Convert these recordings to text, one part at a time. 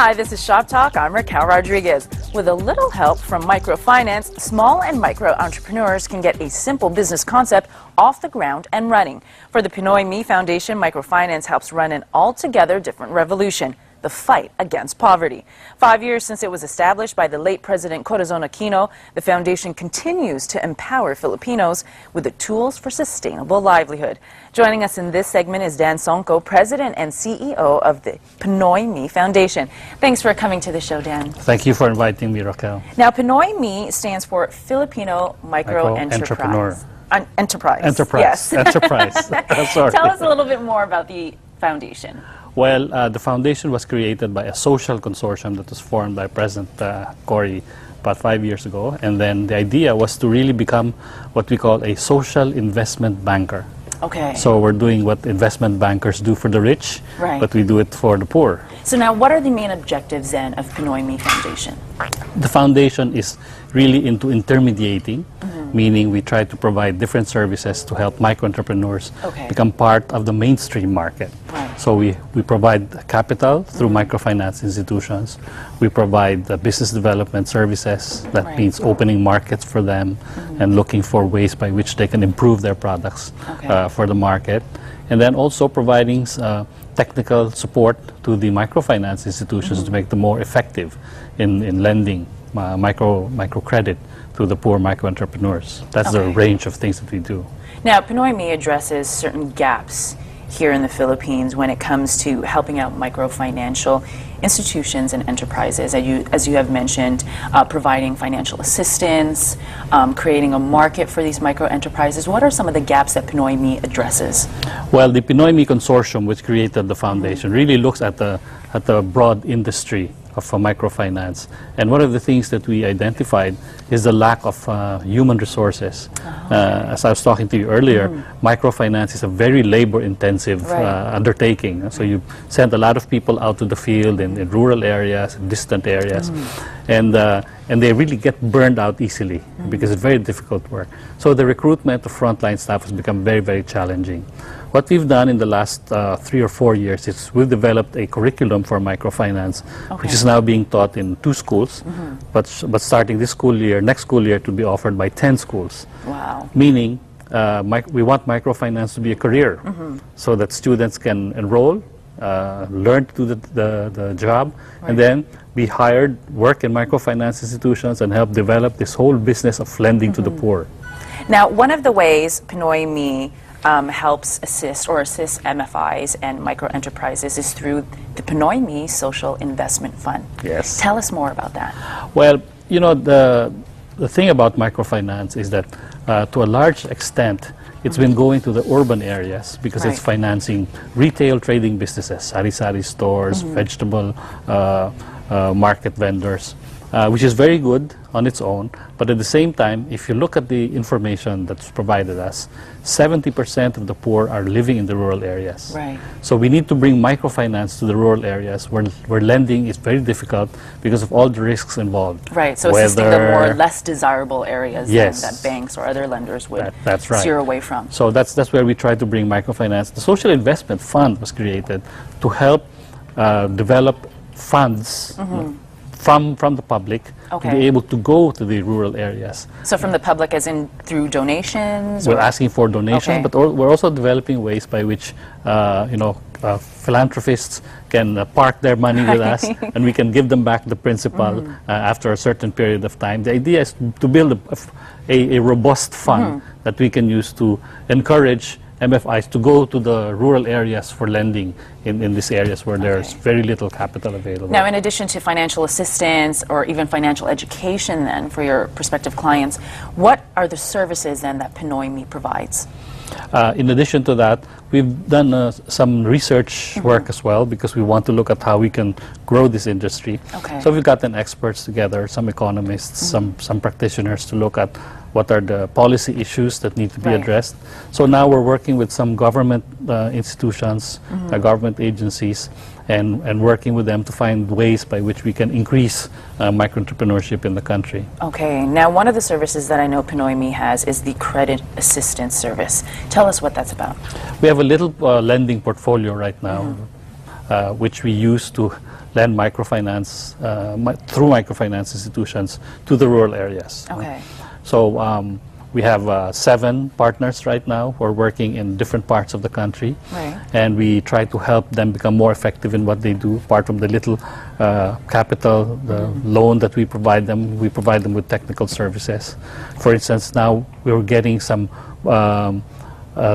Hi, this is Shoptalk. I'm Raquel Rodriguez. With a little help from microfinance, small and micro entrepreneurs can get a simple business concept off the ground and running. For the PinoyMe Foundation, microfinance helps run an altogether different revolution: the fight against poverty. 5 years since it was established by the late President Corazon Aquino, the foundation continues to empower Filipinos with the tools for sustainable livelihood. Joining us in this segment is Dan Songco, President and CEO of the PinoyMe Foundation. Thanks for coming to the show, Dan. Thank you for inviting me, Raquel. Now, PinoyMe stands for Filipino Micro Enterprise. Enterprise. Enterprise. Yes. Enterprise. Sorry. Tell us a little bit more about the foundation. Well, the foundation was created by a social consortium that was formed by President Cory about 5 years ago. And then the idea was to really become what we call a social investment banker. Okay. So we're doing what investment bankers do for the rich, Right. but we do it for the poor. So now, what are the main objectives then of PinoyMe Foundation? The foundation is really into intermediating, meaning we try to provide different services to help micro-entrepreneurs Okay. become part of the mainstream market. Right. So we provide capital through microfinance institutions. We provide business development services. That Right. means opening markets for them and looking for ways by which they can improve their products Okay. for the market. And then also providing technical support to the microfinance institutions to make them more effective in lending microcredit to the poor micro-entrepreneurs. That's the Okay. range of things that we do. Now, PinoyMe addresses certain gaps here in the Philippines when it comes to helping out microfinancial institutions and enterprises. As you have mentioned, providing financial assistance, creating a market for these micro-enterprises. What are some of the gaps that PinoyMe addresses? Well, the PinoyMe consortium, which created the foundation, really looks at the broad industry of microfinance. And one of the things that we identified is the lack of human resources. As I was talking to you earlier, microfinance is a very labor-intensive Right. undertaking. So you send a lot of people out to the field in rural areas, distant areas, and they really get burned out easily because it's very difficult work. So the recruitment of frontline staff has become very, very challenging. What we've done in the last 3 or 4 years is we've developed a curriculum for microfinance, which is now being taught in 2 schools, but starting this school year, next school year, to be offered by 10 schools. Wow. Meaning, we want microfinance to be a career, so that students can enroll, learn to do the job, and then be hired, work in microfinance institutions, and help develop this whole business of lending to the poor. Now, one of the ways PinoyMe helps assist MFIs and micro-enterprises is through the PinoyMe Social Investment Fund. Yes. Tell us more about that. Well, you know, the thing about microfinance is that to a large extent, it's been going to the urban areas because it's Right. financing retail trading businesses, sari-sari stores, vegetable market vendors, which is very good on its own. But at the same time, if you look at the information that's provided us, 70% of the poor are living in the rural areas. Right. So we need to bring microfinance to the rural areas where lending is very difficult because of all the risks involved. Right, so assisting the Whether- more less desirable areas Yes. that banks or other lenders would That's right. steer away from. So that's where we try to bring microfinance. The Social Investment Fund was created to help develop funds from the public to Okay. be able to go to the rural areas. So from the public, as in through donations? We're or- asking for donations, Okay. but we're also developing ways by which philanthropists can park their money with us, and we can give them back the principal after a certain period of time. The idea is to build a robust fund that we can use to encourage MFIs to go to the rural areas for lending in these areas where there's very little capital available. Now, in addition to financial assistance or even financial education then for your prospective clients, what are the services then that PinoyMe provides? In addition to that, we've done some research work as well because we want to look at how we can grow this industry. Okay. So we've gotten experts together, some economists, some practitioners to look at what are the policy issues that need to be Right. addressed. So now we're working with some government institutions, government agencies, and working with them to find ways by which we can increase micro-entrepreneurship in the country. Okay, now one of the services that I know PinoyMe has is the credit assistance service. Tell us what that's about. We have a little lending portfolio right now. which we use to lend microfinance through microfinance institutions to the rural areas. Okay. So we have 7 partners right now who are working in different parts of the country. Right. And we try to help them become more effective in what they do. Apart from the little capital, the loan that we provide them with technical services. For instance, now we're getting some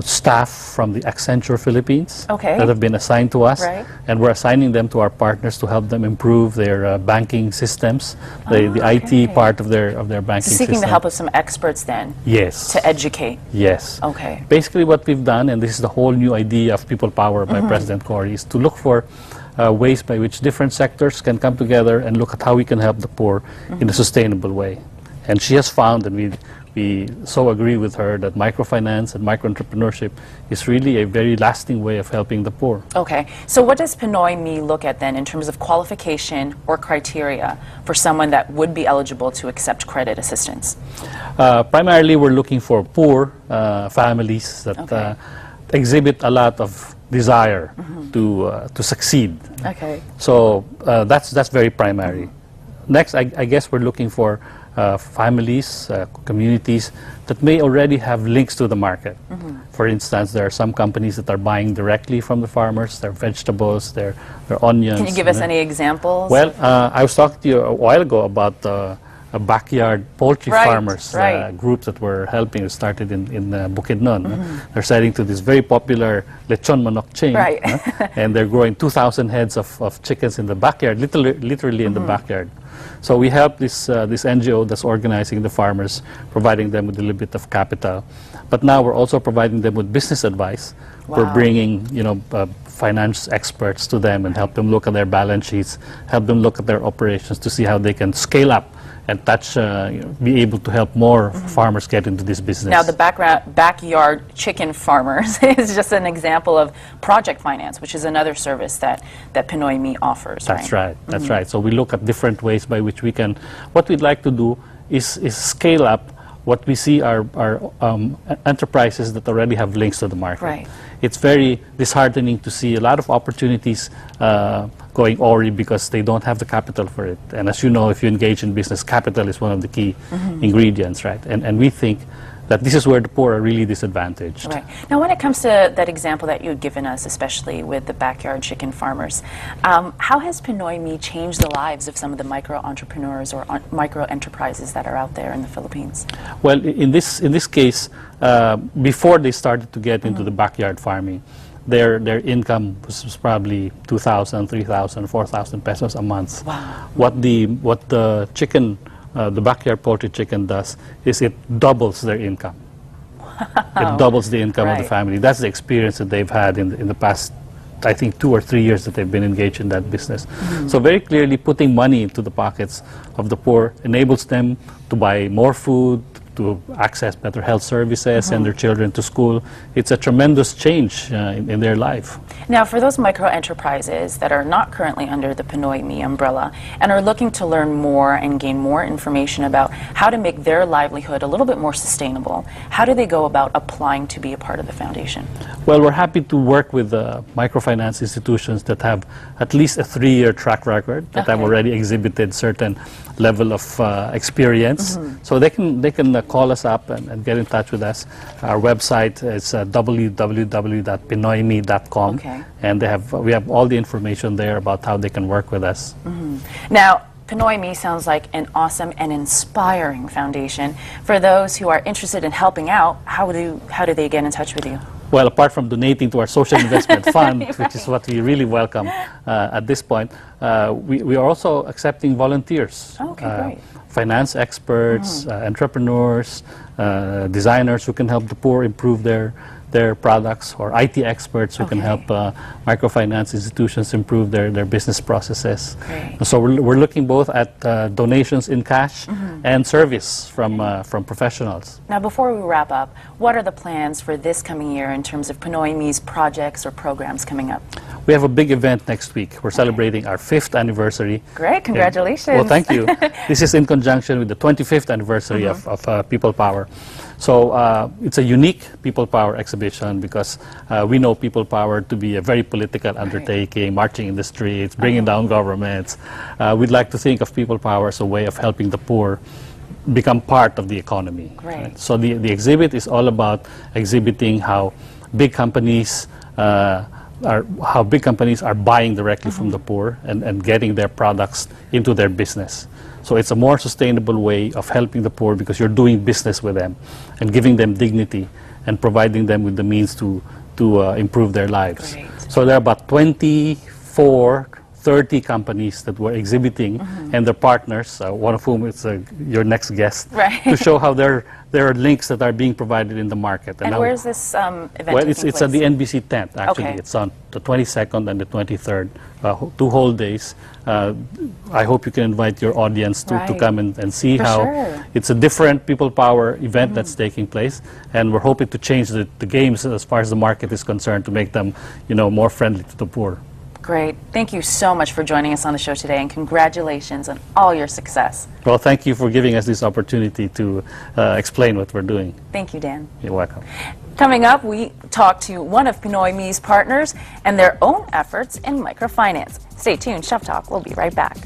staff from the Accenture Philippines that have been assigned to us, and we're assigning them to our partners to help them improve their banking systems, the IT part of their banking system. Seeking the help of some experts then. Yes. To educate. Yes. Okay. Basically what we've done, and this is the whole new idea of People Power by President Cory, is to look for ways by which different sectors can come together and look at how we can help the poor in a sustainable way. And she has found, and we so agree with her, that microfinance and microentrepreneurship is really a very lasting way of helping the poor. Okay. So what does PinoyMe look at then in terms of qualification or criteria for someone that would be eligible to accept credit assistance? Primarily, we're looking for poor families that exhibit a lot of desire to succeed. Okay. So that's very primary. Next, I guess we're looking for families, communities that may already have links to the market. For instance, there are some companies that are buying directly from the farmers, their vegetables, their onions. Can you give us any examples? Well, I was talking to you a while ago about a backyard poultry farmers group that we're helping. It started in Bukidnon. They're selling to this very popular lechon manok chain. And they're growing 2,000 heads of chickens in the backyard, literally in the backyard. So we help this NGO that's organizing the farmers, providing them with a little bit of capital. But now we're also providing them with business advice. We're bringing, finance experts to them and help them look at their balance sheets, help them look at their operations to see how they can scale up and be able to help more farmers get into this business. Now, the backyard chicken farmers is just an example of project finance, which is another service that PinoyMe offers. That's right. That's right. So we look at different ways by which we can. What we'd like to do is scale up what we see are enterprises that already have links to the market. Right. It's very disheartening to see a lot of opportunities going awry because they don't have the capital for it. And as you know, if you engage in business, capital is one of the key ingredients, right? And we think that this is where the poor are really disadvantaged. Right. Now, when it comes to that example that you had given us, especially with the backyard chicken farmers, how has PinoyMe changed the lives of some of the micro-entrepreneurs or micro-enterprises that are out there in the Philippines? Well, in this case, before they started to get into the backyard farming, their income was probably 2,000, 3,000, 4,000 pesos a month. Wow. What the chicken, the backyard poultry chicken does is it doubles their income. Wow. It doubles the income of the family. That's the experience that they've had in the past, I think, 2 or 3 years that they've been engaged in that business. So very clearly putting money into the pockets of the poor enables them to buy more food, to access better health services, send their children to school. It's a tremendous change in their life. Now, for those micro-enterprises that are not currently under the PinoyMe umbrella and are looking to learn more and gain more information about how to make their livelihood a little bit more sustainable, how do they go about applying to be a part of the foundation? Well, we're happy to work with microfinance institutions that have at least a 3-year track record, that have already exhibited certain level of experience. So they can call us up and get in touch with us. Our website is www.pinoyme.com, and we have all the information there about how they can work with us. Now, PinoyMe sounds like an awesome and inspiring foundation. For those who are interested in helping out, how do they get in touch with you? Well, apart from donating to our social investment fund, which is what we really welcome at this point, we are also accepting volunteers. Great. Finance experts, entrepreneurs, designers who can help the poor improve their products, or IT experts who can help microfinance institutions improve their business processes. Great. So we're looking both at donations in cash and service from professionals. Now, before we wrap up, what are the plans for this coming year in terms of PinoyMe's projects or programs coming up? We have a big event next week. We're celebrating our 5th anniversary. Great, congratulations. Well, thank you. This is in conjunction with the 25th anniversary of People Power. So it's a unique people power exhibition because we know people power to be a very political undertaking, marching in the streets, bringing down governments. We'd like to think of people power as a way of helping the poor become part of the economy. Right? So the exhibit is all about exhibiting how big companies are buying directly from the poor and getting their products into their business. So it's a more sustainable way of helping the poor because you're doing business with them and giving them dignity and providing them with the means to improve their lives. Great. So there are about 30 companies that were exhibiting and their partners, one of whom is your next guest, to show how there are links that are being provided in the market. And where is this event Well, it's at the NBC tent, actually. Okay. It's on the 22nd and the 23rd, 2 whole days. I hope you can invite your audience to come and see how it's a different people power event that's taking place. And we're hoping to change the games as far as the market is concerned to make them, more friendly to the poor. Great. Thank you so much for joining us on the show today, and congratulations on all your success. Well, thank you for giving us this opportunity to explain what we're doing. Thank you, Dan. You're welcome. Coming up, we talk to one of PinoyMe's partners and their own efforts in microfinance. Stay tuned. Shop Talk. We'll be right back.